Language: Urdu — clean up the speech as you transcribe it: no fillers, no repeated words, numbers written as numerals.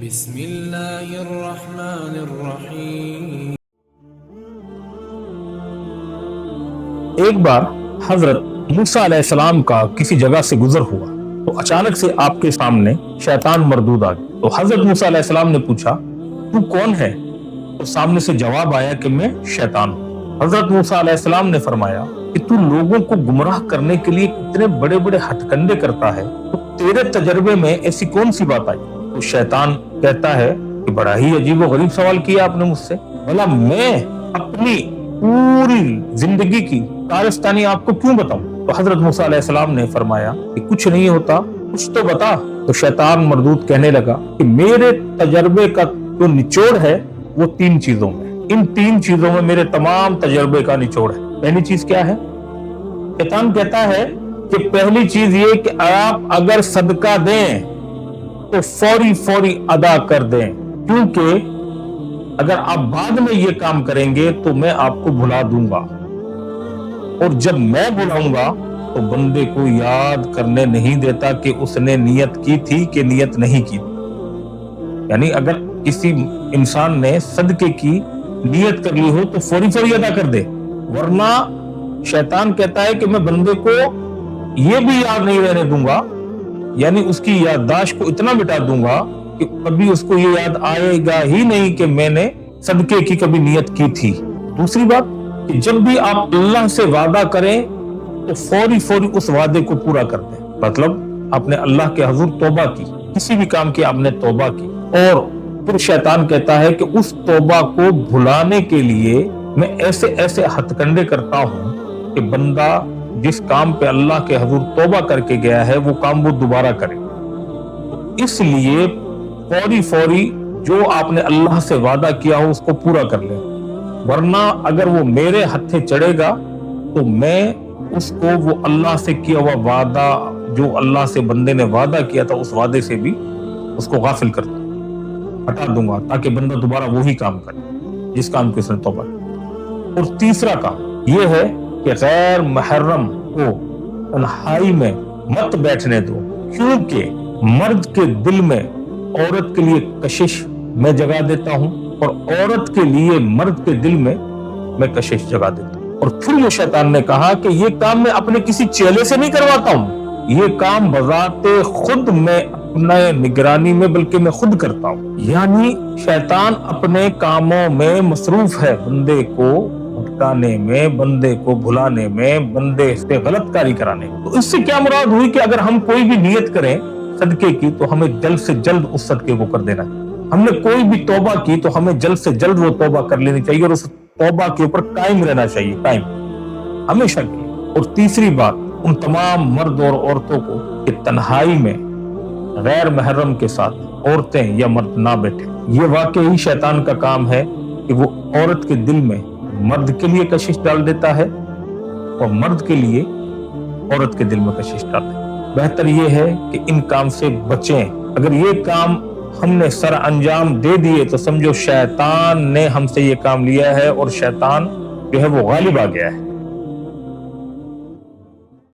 بسم اللہ الرحمن الرحیم۔ ایک بار حضرت موسیٰ علیہ السلام کا کسی جگہ سے گزر ہوا تو اچانک سے آپ کے سامنے شیطان مردود آ گیا۔ تو حضرت موسیٰ علیہ السلام نے پوچھا تو کون ہے؟ تو سامنے سے جواب آیا کہ میں شیطان ہوں۔ حضرت موسیٰ علیہ السلام نے فرمایا کہ تو لوگوں کو گمراہ کرنے کے لیے کتنے بڑے بڑے ہتھ کنڈے کرتا ہے، تو تیرے تجربے میں ایسی کون سی بات آئی؟ تو شیطان کہتا ہے کہ بڑا ہی عجیب و غریب سوال کیا آپ نے مجھ سے، بھلا میں اپنی پوری زندگی کی کارستانی آپ کو کیوں بتاؤں؟ تو حضرت موسیٰ علیہ السلام نے فرمایا کہ کچھ نہیں ہوتا، کچھ تو بتا۔ تو شیطان مردود کہنے لگا کہ میرے تجربے کا جو نچوڑ ہے وہ تین چیزوں میں، ان تین چیزوں میں میرے تمام تجربے کا نچوڑ ہے۔ پہلی چیز کیا ہے؟ شیطان کہتا ہے کہ پہلی چیز یہ کہ آپ اگر صدقہ دیں تو فوری ادا کر دیں، کیونکہ اگر آپ بعد میں یہ کام کریں گے تو میں آپ کو بھلا دوں گا، اور جب میں بھلاؤں گا تو بندے کو یاد کرنے نہیں دیتا کہ اس نے نیت کی تھی کہ نیت نہیں کی۔ یعنی اگر کسی انسان نے صدقے کی نیت کر لی ہو تو فوری ادا کر دے، ورنہ شیطان کہتا ہے کہ میں بندے کو یہ بھی یاد نہیں رہنے دوں گا، یعنی اس کی یادداشت کو اتنا مٹا دوں گا کہ کبھی اس کو یہ یاد آئے گا ہی نہیں کہ میں نے صدقے کی کبھی نیت کی تھی۔ دوسری بات کہ جب بھی آپ اللہ سے وعدہ کریں تو فوری اس وعدے کو پورا کر دیں۔ مطلب آپ نے اللہ کے حضور توبہ کی، کسی بھی کام کی آپ نے توبہ کی، اور پھر شیطان کہتا ہے کہ اس توبہ کو بھلانے کے لیے میں ایسے ہتھ کنڈے کرتا ہوں کہ بندہ جس کام پہ اللہ کے حضور توبہ کر کے گیا ہے وہ کام وہ دوبارہ کرے۔ اس لیے فوری جو آپ نے اللہ سے وعدہ کیا ہو اس کو پورا کر لیں، ورنہ اگر وہ میرے ہتھے چڑھے گا تو میں اس کو وہ اللہ سے کیا ہوا وعدہ، جو اللہ سے بندے نے وعدہ کیا تھا، اس وعدے سے بھی اس کو غافل کر دوں، ہٹا دوں گا، تاکہ بندہ دوبارہ وہی کام کرے جس کام کی اس نے توبہ کی۔ اور تیسرا کام یہ ہے کہ غیر محرم کو تنہائی میں مت بیٹھنے دو، کیونکہ مرد کے دل میں عورت کے لیے کشش میں جگہ دیتا ہوں، اور عورت کے لیے مرد کے دل میں کشش جگہ دیتا ہوں۔ اور پھر یہ شیطان نے کہا کہ یہ کام میں اپنے کسی چیلے سے نہیں کرواتا ہوں، یہ کام بذات خود میں اپنے نگرانی میں بلکہ میں خود کرتا ہوں۔ یعنی شیطان اپنے کاموں میں مصروف ہے، بندے کو بھٹکانے میں، بندے کو بھلانے میں، بندے سے غلط کاری کرانے میں۔ تو اس سے کیا مراد ہوئی کہ اگر ہم کوئی بھی نیت کریں صدقے کی تو ہمیں جلد سے جلد اس صدقے کو کر دینا ہے۔ ہم نے کوئی بھی توبہ کی تو ہمیں جلد سے جلد وہ توبہ کر لینی چاہیے، اور اس توبہ کے اوپر قائم رہنا چاہیے، قائم ہمیشہ کی۔ اور تیسری بات ان تمام مرد اور عورتوں کو کہ تنہائی میں غیر محرم کے ساتھ عورتیں یا مرد نہ بیٹھے۔ یہ واقعی شیطان کا کام ہے کہ وہ عورت کے دل میں مرد کے لیے کشش ڈال دیتا ہے اور مرد کے لیے عورت کے دل میں کشش ڈال دیتا ہے۔ بہتر یہ ہے کہ ان کام سے بچیں۔ اگر یہ کام ہم نے سر انجام دے دیے تو سمجھو شیطان نے ہم سے یہ کام لیا ہے، اور شیطان جو ہے وہ غالب آ گیا ہے۔